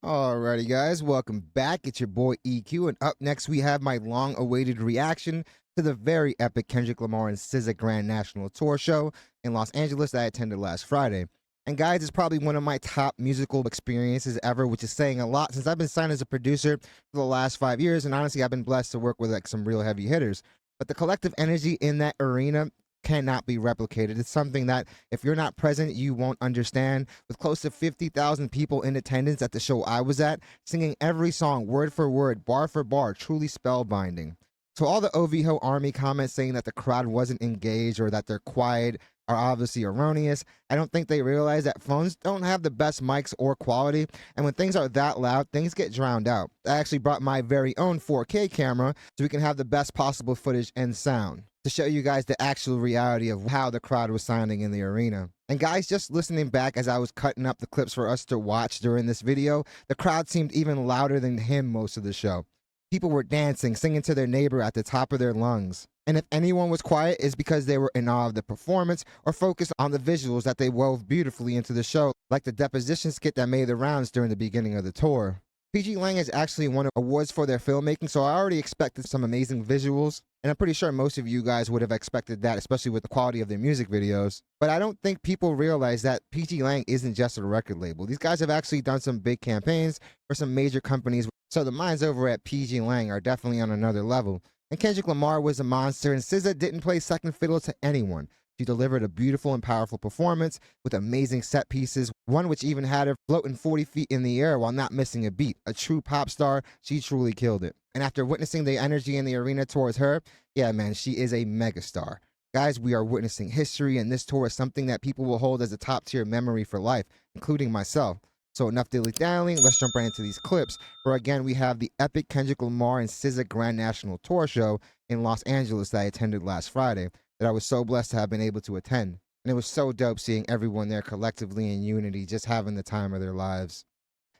Alrighty, guys, welcome back. It's your boy EQ, and up next we have my long-awaited reaction to the very epic Kendrick Lamar and SZA Grand National Tour show in Los Angeles that I attended last Friday. And guys, it's probably one of my top musical experiences ever, which is saying a lot since I've been signed as a producer for the last 5 years, and honestly, I've been blessed to work with like some real heavy hitters. But the collective energy in that arena cannot be replicated. It's something that if you're not present, you won't understand. With close to 50,000 people in attendance at the show I was at, singing every song word for word, bar for bar, truly spellbinding. So all the OVO Army comments saying that the crowd wasn't engaged or that they're quiet are obviously erroneous. I don't think they realize that phones don't have the best mics or quality, and when things are that loud, things get drowned out. I actually brought my very own 4K camera so we can have the best possible footage and sound to show you guys the actual reality of how the crowd was sounding in the arena. And guys, just listening back as I was cutting up the clips for us to watch during this video, the crowd seemed even louder than him most of the show. People were dancing, singing to their neighbor at the top of their lungs. And if anyone was quiet, it's because they were in awe of the performance or focused on the visuals that they wove beautifully into the show, like the deposition skit that made the rounds during the beginning of the tour. PG Lang has actually won awards for their filmmaking, so I already expected some amazing visuals, and I'm pretty sure most of you guys would have expected that, especially with the quality of their music videos. But I don't think people realize that PG Lang isn't just a record label. These guys have actually done some big campaigns for some major companies, so the minds over at PG Lang are definitely on another level. And Kendrick Lamar was a monster, and SZA didn't play second fiddle to anyone. She delivered a beautiful and powerful performance with amazing set pieces, one which even had her floating 40 feet in the air while not missing a beat. A true pop star, she truly killed it. And after witnessing the energy in the arena towards her, yeah, man, she is a megastar. Guys, we are witnessing history, and this tour is something that people will hold as a top-tier memory for life, including myself. So enough dilly-dallying, let's jump right into these clips, where again we have the epic Kendrick Lamar and SZA Grand National Tour show in Los Angeles that I attended last Friday, that I was so blessed to have been able to attend. And it was so dope seeing everyone there collectively in unity, just having the time of their lives.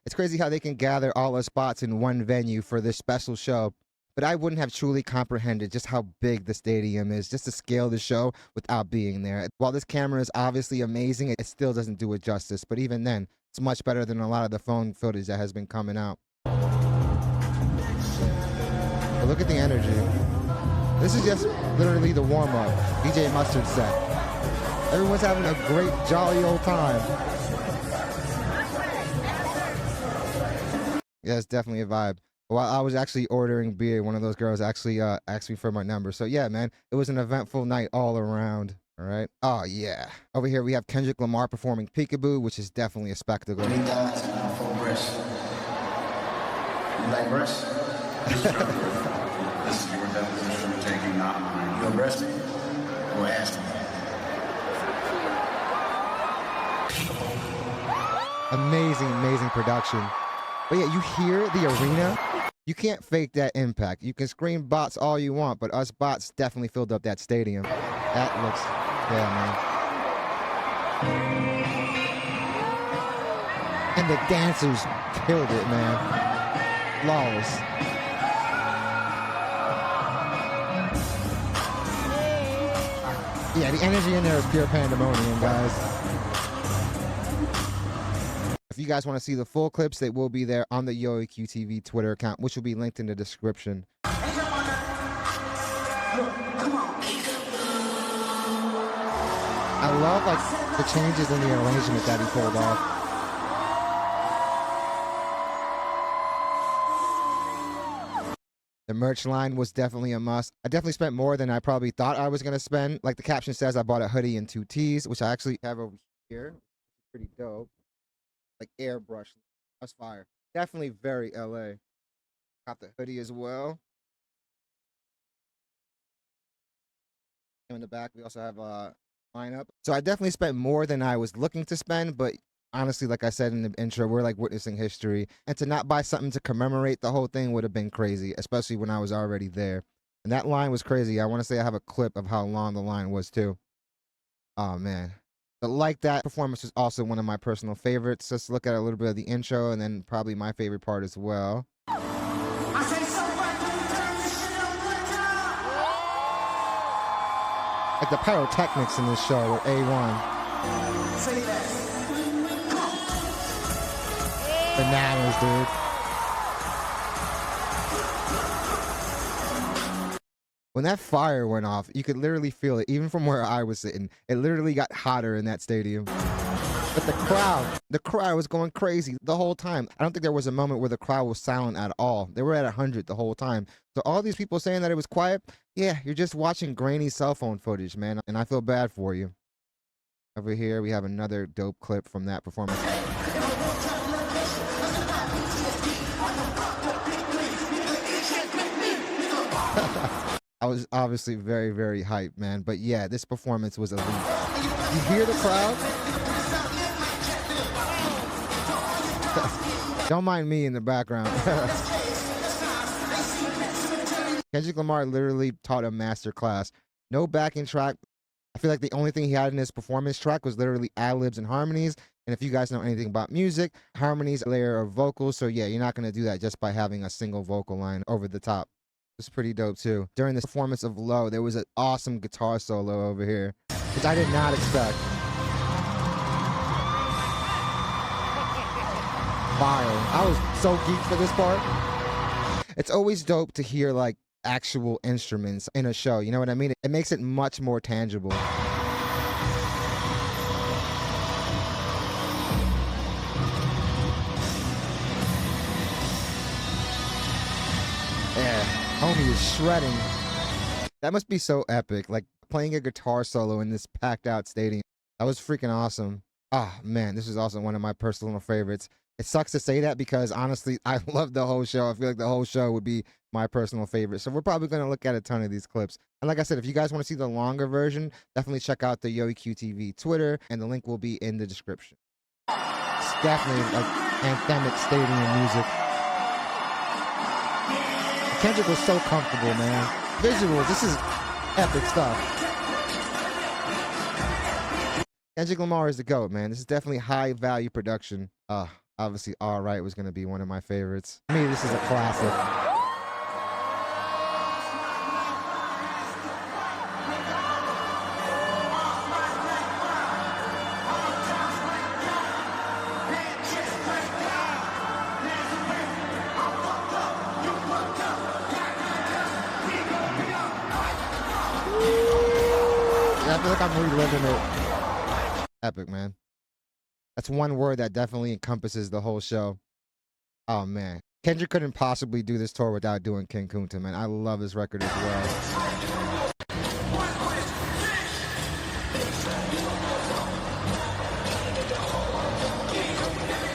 It's crazy how they can gather all the spots in one venue for this special show, but I wouldn't have truly comprehended just how big the stadium is, just to scale the show without being there. While this camera is obviously amazing, it still doesn't do it justice, but even then, it's much better than a lot of the phone footage that has been coming out. But look at the energy. This is just literally the warm-up, DJ Mustard set. Everyone's having a great, jolly old time. Yeah, it's definitely a vibe. While I was actually ordering beer, one of those girls actually asked me for my number. So yeah, man, it was an eventful night all around. All right. Oh yeah. Over here we have Kendrick Lamar performing Peekaboo, which is definitely a spectacle. Many guys full breast. You like breasts? This is your definition of taking, not mine. You're breasting? Or asking? Amazing, amazing production. But yeah, you hear the arena. You can't fake that impact. You can scream bots all you want, but us bots definitely filled up that stadium. That looks, yeah, man. And the dancers killed it, man. Flawless. Yeah, the energy in there is pure pandemonium, guys. If you guys want to see the full clips, they will be there on the YoEQTV Twitter account, which will be linked in the description. I love like the changes in the arrangement that he pulled off. The merch line was definitely a must. I definitely spent more than I probably thought I was going to spend. Like the caption says, I bought a hoodie and 2 tees, which I actually have over here. Pretty dope. Like airbrush. That's fire. Definitely very LA. Got the hoodie as well. In the back, we also have a lineup. So I definitely spent more than I was looking to spend, but honestly, like I said in the intro, we're like witnessing history. And to not buy something to commemorate the whole thing would have been crazy, especially when I was already there. And that line was crazy. I want to say I have a clip of how long the line was too. Oh man. But like that performance was also one of my personal favorites. Let's look at a little bit of the intro and then probably my favorite part as well. Like the pyrotechnics in this show are A1. Bananas, dude. When that fire went off, you could literally feel it, even from where I was sitting. It literally got hotter in that stadium. But the crowd was going crazy the whole time. I don't think there was a moment where the crowd was silent at all. They were at 100 the whole time. So all these people saying that it was quiet, yeah, you're just watching grainy cell phone footage, man. And I feel bad for you. Over here, we have another dope clip from that performance. I was obviously very, very hyped, man. But yeah, this performance was elite. You hear the crowd? Don't mind me in the background. Kendrick Lamar literally taught a master class. No backing track. I feel like the only thing he had in his performance track was literally ad-libs and harmonies. And if you guys know anything about music, harmonies a layer of vocals. So yeah, you're not going to do that just by having a single vocal line over the top. It's pretty dope too. During the performance of Low, there was an awesome guitar solo over here, which I did not expect. Fire. I was so geeked for this part. It's always dope to hear like actual instruments in a show. You know what I mean? It makes it much more tangible. Yeah, homie is shredding. That must be so epic. Like playing a guitar solo in this packed out stadium. That was freaking awesome. Ah, man, this is also one of my personal favorites. It sucks to say that because honestly, I love the whole show. I feel like the whole show would be my personal favorite. So we're probably going to look at a ton of these clips. And like I said, if you guys want to see the longer version, definitely check out the YoEQ Twitter, and the link will be in the description. It's definitely like anthemic stadium music. Kendrick was so comfortable, man. Visuals, this is epic stuff. Kendrick Lamar is the GOAT, man. This is definitely high value production. Obviously, All Right was going to be one of my favorites. To me, this is a classic. Yeah, I feel like I'm reliving it. Epic, man. That's one word that definitely encompasses the whole show. Oh, man. Kendrick couldn't possibly do this tour without doing King Kunta, man. I love this record as well.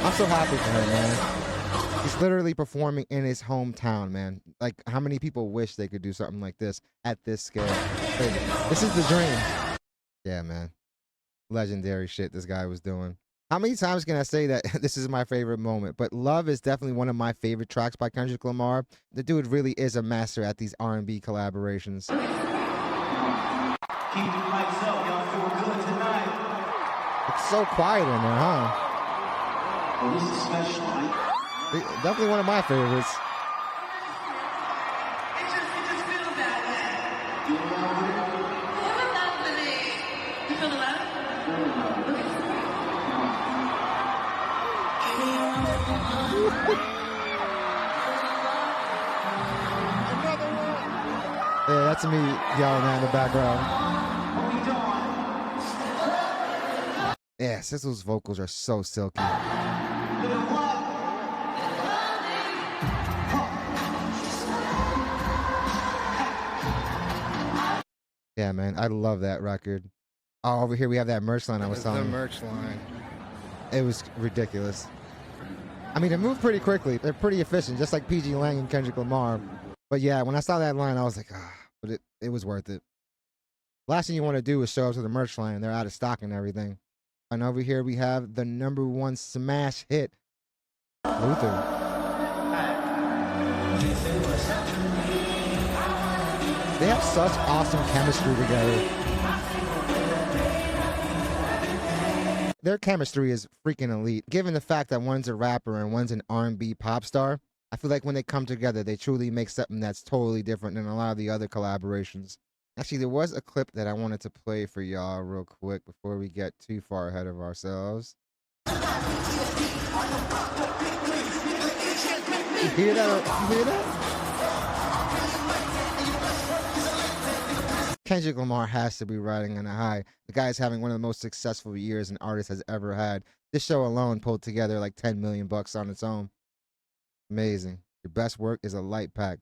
I'm so happy for him, man. He's literally performing in his hometown, man. Like, how many people wish they could do something like this at this scale? Like, this is the dream. Yeah, man. Legendary shit this guy was doing. How many times can I say that this is my favorite moment? But Love is definitely one of my favorite tracks by Kendrick Lamar. The dude really is a master at these R&B collaborations. Keep the lights up, y'all feel good tonight. It's so quiet in there, huh? Well, this is special, right? Definitely one of my favorites. It just feels that way. You know You feel the love? Yeah, that's me yelling out in the background. Yeah, SZA's vocals are so silky. Yeah, man, I love that record. Oh, over here we have that merch line I was telling you. The merch line. It was ridiculous. I mean, it moved pretty quickly. They're pretty efficient, just like PG Lang and Kendrick Lamar. But yeah, when I saw that line, I was like, but it was worth it. Last thing you want to do is show up to the merch line and they're out of stock and everything. And over here we have the #1 smash hit, Luther. They have such awesome chemistry together. Their chemistry is freaking elite. Given the fact that one's a rapper and one's an R&B pop star, I feel like when they come together, they truly make something that's totally different than a lot of the other collaborations. Actually, there was a clip that I wanted to play for y'all real quick before we get too far ahead of ourselves. You hear that? You hear that? Kendrick Lamar has to be riding on a high. The guy's having one of the most successful years an artist has ever had. This show alone pulled together like 10 million bucks on its own. Amazing. Your best work is a light pack.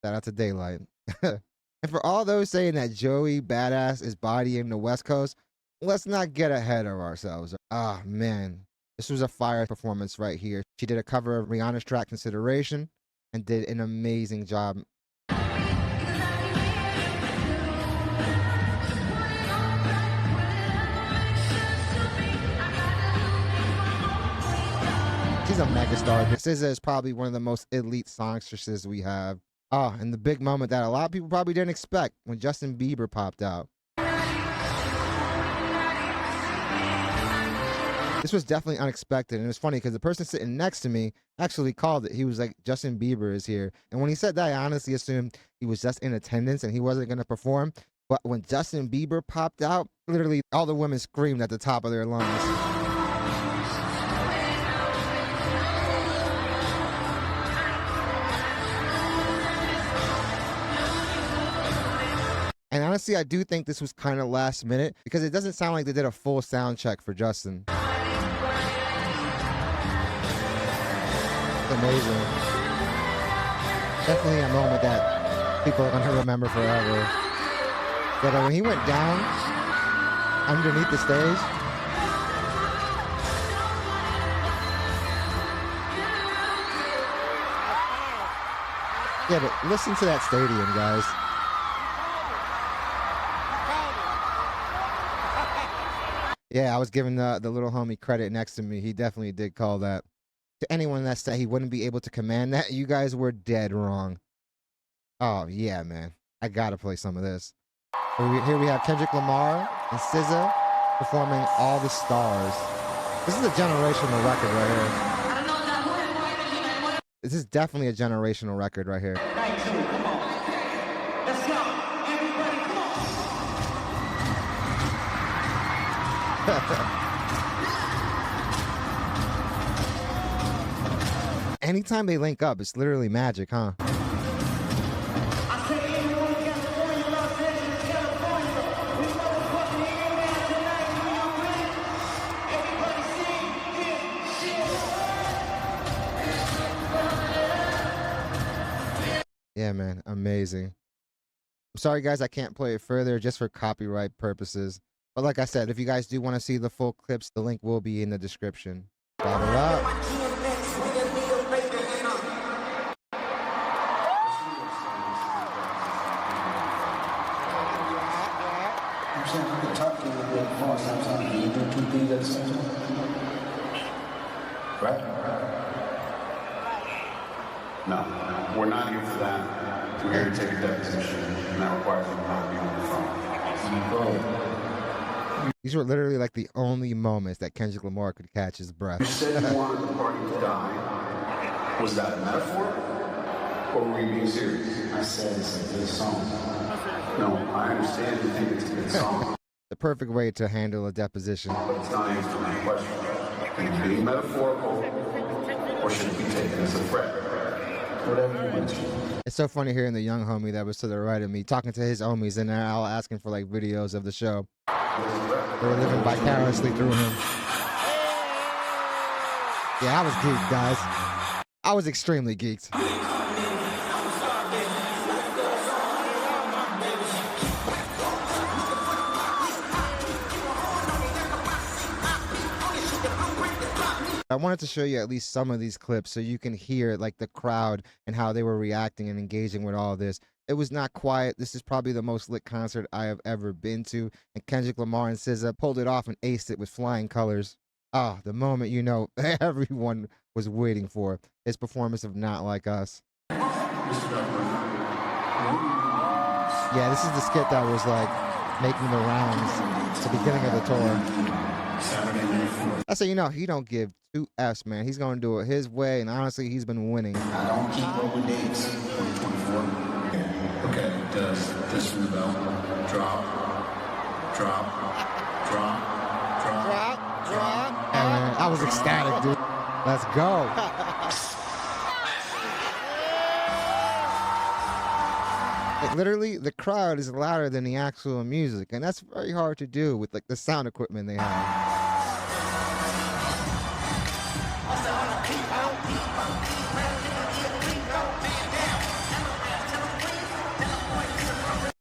Shout out to Daylight. And for all those saying that Joey Badass is bodying the West Coast, let's not get ahead of ourselves. Ah, man. This was a fire performance right here. She did a cover of Rihanna's track Consideration and did an amazing job. She's a megastar. SZA is probably one of the most elite songstresses we have. Ah, and the big moment that a lot of people probably didn't expect when Justin Bieber popped out. This was definitely unexpected, and it was funny because the person sitting next to me actually called it. He was like, Justin Bieber is here. And when he said that, I honestly assumed he was just in attendance and he wasn't going to perform. But when Justin Bieber popped out, literally all the women screamed at the top of their lungs. And honestly, I do think this was kind of last minute because it doesn't sound like they did a full sound check for Justin. It's amazing. Definitely a moment that people are going to remember forever. But when he went down underneath the stage, yeah, but listen to that stadium, guys. Yeah, I was giving the little homie credit next to me. He definitely did call that. To anyone that said he wouldn't be able to command that, you guys were dead wrong. Oh, yeah, man. I gotta play some of this. Here we have Kendrick Lamar and SZA performing All the Stars. This is a generational record right here. This is definitely a generational record right here. Night 2, come on. Let's go. Everybody, come on. Anytime they link up, it's literally magic, huh? I say anyone in California, Los Angeles, California. We motherfucking here now tonight. We all ready? Everybody sing this shit. Yeah, man, amazing. I'm sorry, guys, I can't play it further just for copyright purposes. But like I said, if you guys do want to see the full clips, the link will be in the description. Bottle up. I'm saying I could talk to you a little bit more sometimes. Can you do two things at the same time? Right? No, we're not here for that. We're here to take a deposition, and that requires you not to be on the phone. These were literally like the only moments that Kendrick Lamar could catch his breath. You said you wanted the party to die. Was that a metaphor? Or were you being serious? I said it's a good song. No, I understand you think it's a good song. The perfect way to handle a deposition. But it's not answering my question. Can it be metaphorical, or should it be taken as a threat? Whatever you want to. It's so funny hearing the young homie that was to the right of me talking to his homies and they're all asking for like videos of the show. They were living vicariously through him. Yeah, I was geeked, guys. I was extremely geeked. I wanted to show you at least some of these clips so you can hear like the crowd and how they were reacting and engaging with all this. It was not quiet. This is probably the most lit concert I have ever been to. And Kendrick Lamar and SZA pulled it off and aced it with flying colors. Ah, the moment you know everyone was waiting for. His performance of Not Like Us. Yeah, this is the skit that was like making the rounds at the beginning of the tour. I say, you know, he don't give two F's, man. He's going to do it his way, and honestly, he's been winning. I don't keep up with dates. 2024. Okay, does this ring a bell? Drop. And I was ecstatic, dude. Let's go. Literally, the crowd is louder than the actual music, and that's very hard to do with like the sound equipment they have.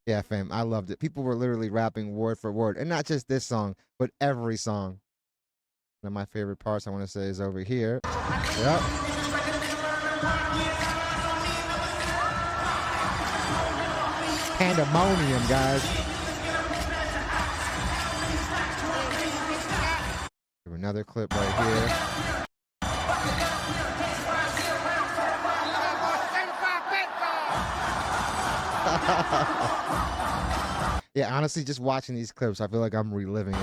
Yeah, fam, I loved it. People were literally rapping word for word, and not just this song, but every song. One of my favorite parts I want to say is over here. Yep. Pandemonium, guys. Another clip right here. Yeah, honestly, just watching these clips, I feel like I'm reliving it.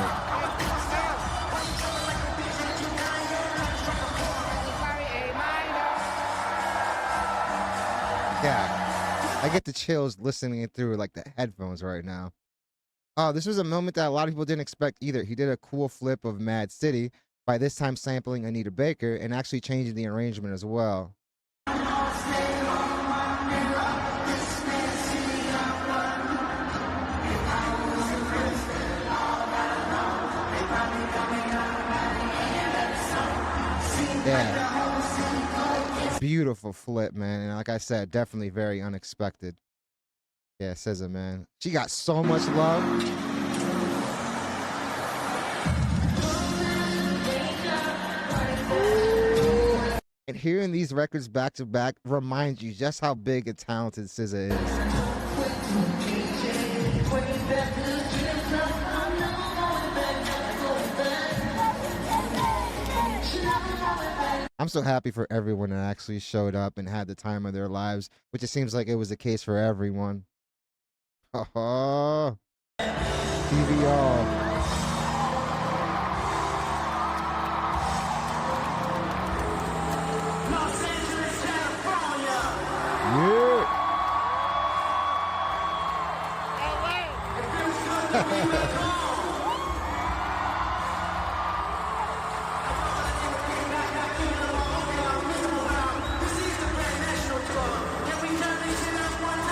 Yeah, I get the chills listening it through like the headphones right now. Oh, this was a moment that a lot of people didn't expect either. He did a cool flip of Mad City, by this time sampling Anita Baker and actually changing the arrangement as well. Yeah. Beautiful flip, man. And like I said, definitely very unexpected. Yeah, SZA, man. She got so much love. And hearing these records back to back reminds you just how big and talented SZA is. I'm so happy for everyone that actually showed up and had the time of their lives, which it seems like it was the case for everyone. TV all.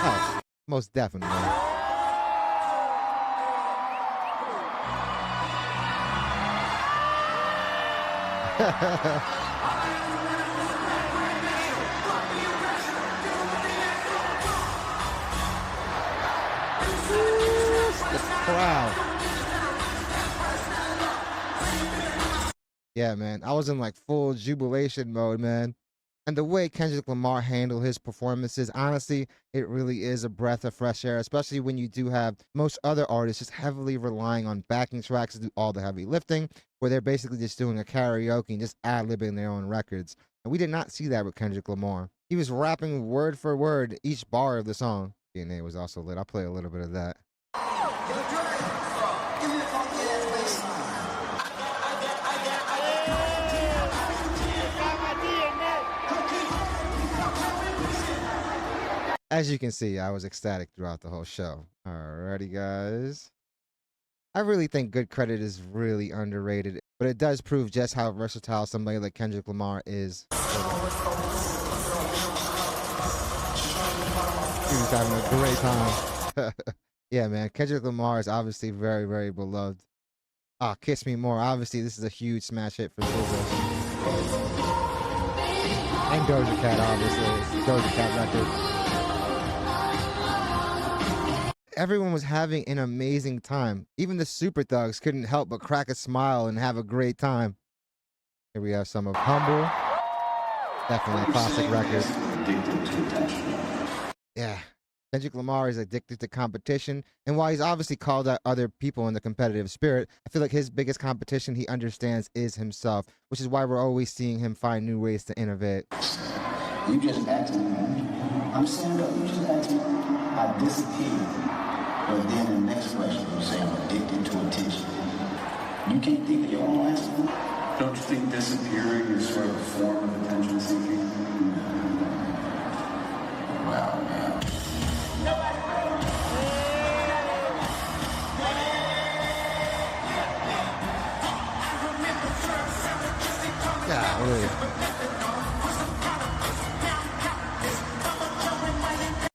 Oh, most definitely. The crowd. Yeah, man. I was in like full jubilation mode, man. And the way Kendrick Lamar handled his performances, honestly, it really is a breath of fresh air, especially when you do have most other artists just heavily relying on backing tracks to do all the heavy lifting, where they're basically just doing a karaoke and just ad-libbing their own records. And we did not see that with Kendrick Lamar. He was rapping word for word each bar of the song. GNX was also lit. I'll play a little bit of that. As you can see, I was ecstatic throughout the whole show. Alrighty, guys. I really think good credit is really underrated, but it does prove just how versatile somebody like Kendrick Lamar is. He was having a great time. Yeah, man. Kendrick Lamar is obviously very, very beloved. Ah, Kiss Me More. Obviously, this is a huge smash hit for SZA. And Doja Cat, obviously. Doja Cat record. Everyone was having an amazing time. Even the Super Thugs couldn't help but crack a smile and have a great time. Here we have some of Humble. Definitely a classic record. Yeah. Kendrick Lamar is addicted to competition, and while he's obviously called out other people in the competitive spirit, I feel like his biggest competition he understands is himself, which is why we're always seeing him find new ways to innovate. You just asked me, man. I'm saying, look, you just asked me. I disappeared. But then the next question, you say I'm addicted to attention. You can't think of your own answer? Don't you think disappearing is sort of a form of attention seeking? Wow, man.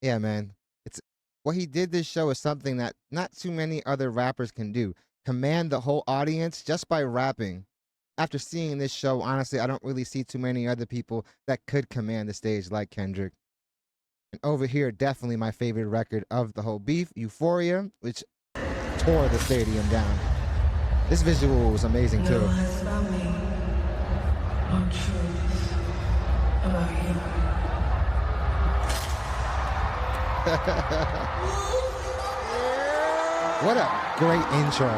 Yeah, man. What he did this show is something that not too many other rappers can do. Command the whole audience just by rapping. After seeing this show, honestly, I don't really see too many other people that could command the stage like Kendrick. And over here, definitely my favorite record of the whole beef, Euphoria, which tore the stadium down. This visual was amazing too. What a great intro.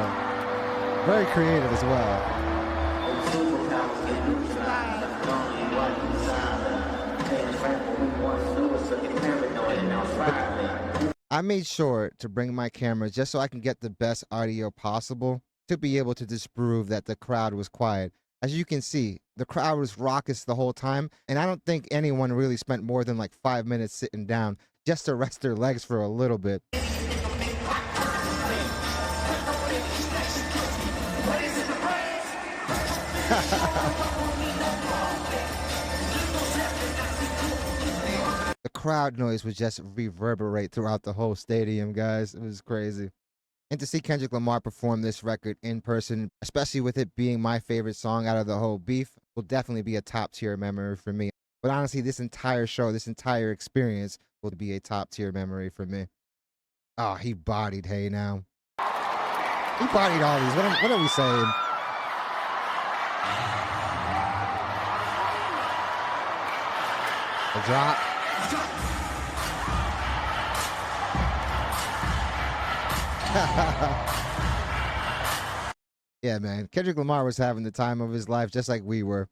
Very creative as well. I made sure to bring my camera just so I can get the best audio possible to be able to disprove that the crowd was quiet. As you can see, the crowd was raucous the whole time, and I don't think anyone really spent more than like 5 minutes sitting down just to rest their legs for a little bit. The crowd noise would just reverberate throughout the whole stadium, guys. It was crazy. And to see Kendrick Lamar perform this record in person, especially with it being my favorite song out of the whole beef, will definitely be a top tier memory for me. But honestly, this entire show, this entire experience will be a top tier memory for me. Oh, he bodied Hey Now. He bodied all these. What are we saying? A drop. Yeah, man. Kendrick Lamar was having the time of his life just like we were.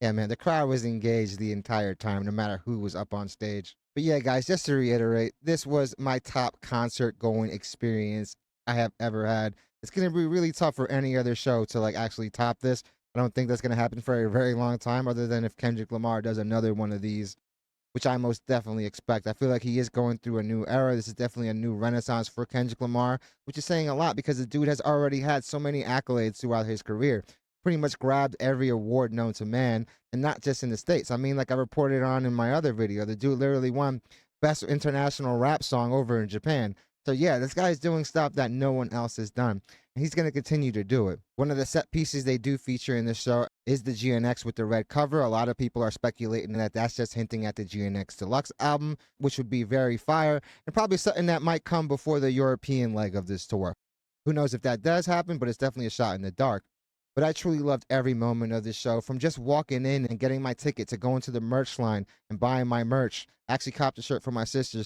Yeah, man, the crowd was engaged the entire time, no matter who was up on stage. But yeah, guys, just to reiterate, this was my top concert going experience I have ever had. It's going to be really tough for any other show to like actually top this. I don't think that's going to happen for a very long time, other than if Kendrick Lamar does another one of these, which I most definitely expect. I feel like he is going through a new era. This is definitely a new renaissance for Kendrick Lamar, which is saying a lot because the dude has already had so many accolades throughout his career. Pretty much grabbed every award known to man, and not just in the States. I mean, like I reported on in my other video, the dude literally won Best International Rap Song over in Japan. So yeah, this guy's doing stuff that no one else has done. And he's going to continue to do it. One of the set pieces they do feature in this show is the GNX with the red cover. A lot of people are speculating that that's just hinting at the GNX Deluxe album, which would be very fire, and probably something that might come before the European leg of this tour. Who knows if that does happen, but it's definitely a shot in the dark. But I truly loved every moment of this show, from just walking in and getting my ticket to going to the merch line and buying my merch. I actually copped a shirt for my sisters.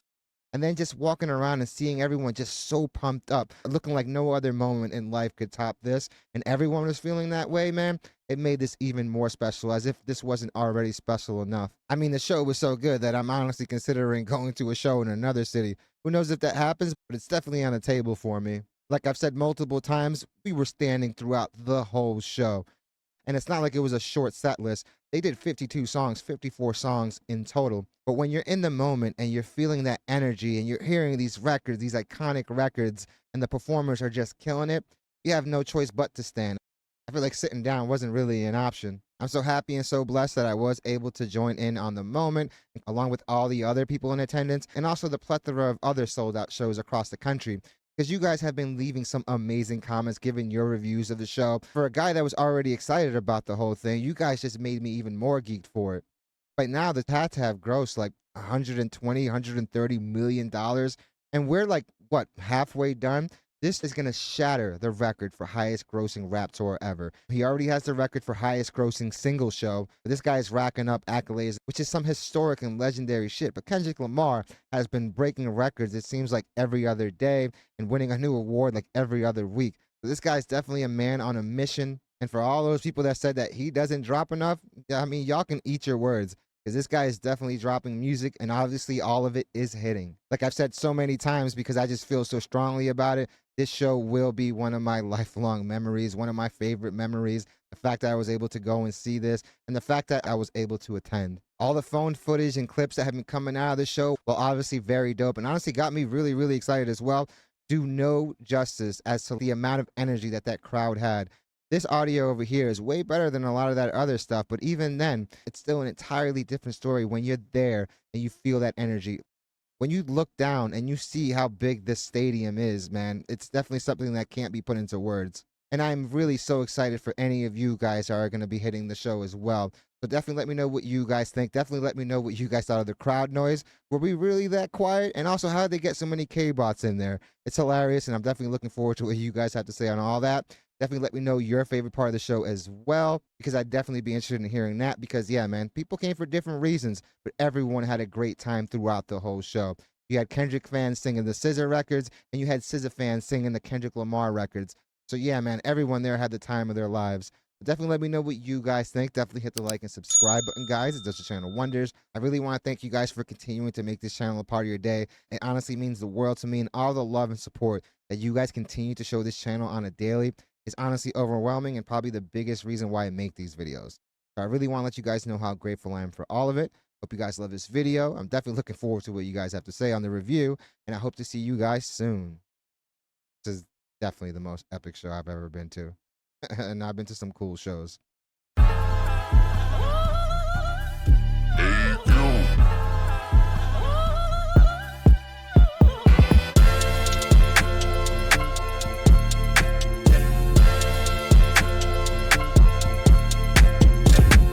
And then just walking around and seeing everyone just so pumped up, looking like no other moment in life could top this. And everyone was feeling that way, man. It made this even more special, as if this wasn't already special enough. I mean, the show was so good that I'm honestly considering going to a show in another city. Who knows if that happens, but it's definitely on the table for me. Like I've said multiple times, we were standing throughout the whole show. And it's not like it was a short set list. They did 52 songs, 54 songs in total. But when you're in the moment and you're feeling that energy and you're hearing these records, these iconic records, and the performers are just killing it, you have no choice but to stand. I feel like sitting down wasn't really an option. I'm so happy and so blessed that I was able to join in on the moment, along with all the other people in attendance, and also the plethora of other sold out shows across the country. Because you guys have been leaving some amazing comments, giving your reviews of the show. For a guy that was already excited about the whole thing, you guys just made me even more geeked for it. Right now, the had to have grossed like 120, 130 million dollars, and we're like, what, halfway done? This is going to shatter the record for highest grossing rap tour ever. He already has the record for highest grossing single show. This guy is racking up accolades, which is some historic and legendary shit. But Kendrick Lamar has been breaking records, it seems like every other day, and winning a new award like every other week. So this guy's definitely a man on a mission. And for all those people that said that he doesn't drop enough, I mean, y'all can eat your words. Because this guy is definitely dropping music, and obviously all of it is hitting. Like I've said so many times, because I just feel so strongly about it, this show will be one of my lifelong memories, one of my favorite memories. The fact that I was able to go and see this, and the fact that I was able to attend. All the phone footage and clips that have been coming out of the show, well, obviously very dope, and honestly got me really, really excited as well. do no justice as to the amount of energy that that crowd had. This audio over here is way better than a lot of that other stuff, but even then, it's still an entirely different story when you're there and you feel that energy. When you look down and you see how big this stadium is, man, it's definitely something that can't be put into words. And I'm really so excited for any of you guys that are going to be hitting the show as well. So definitely let me know what you guys think. Definitely let me know what you guys thought of the crowd noise. Were we really that quiet? And also, how did they get so many K-bots in there? It's hilarious, and I'm definitely looking forward to what you guys have to say on all that. Definitely let me know your favorite part of the show as well, because I'd definitely be interested in hearing that. Because, yeah, man, people came for different reasons, but everyone had a great time throughout the whole show. You had Kendrick fans singing the SZA records, and you had SZA fans singing the Kendrick Lamar records. So yeah, man, everyone there had the time of their lives. But definitely let me know what you guys think. Definitely hit the like and subscribe button, guys. It does the channel wonders. I really want to thank you guys for continuing to make this channel a part of your day. It honestly means the world to me, and all the love and support that you guys continue to show this channel on a daily is honestly overwhelming and probably the biggest reason why I make these videos. So I really want to let you guys know how grateful I am for all of it. Hope you guys love this video. I'm definitely looking forward to what you guys have to say on the review, and I hope to see you guys soon. This is definitely the most epic show I've ever been to. And I've been to some cool shows.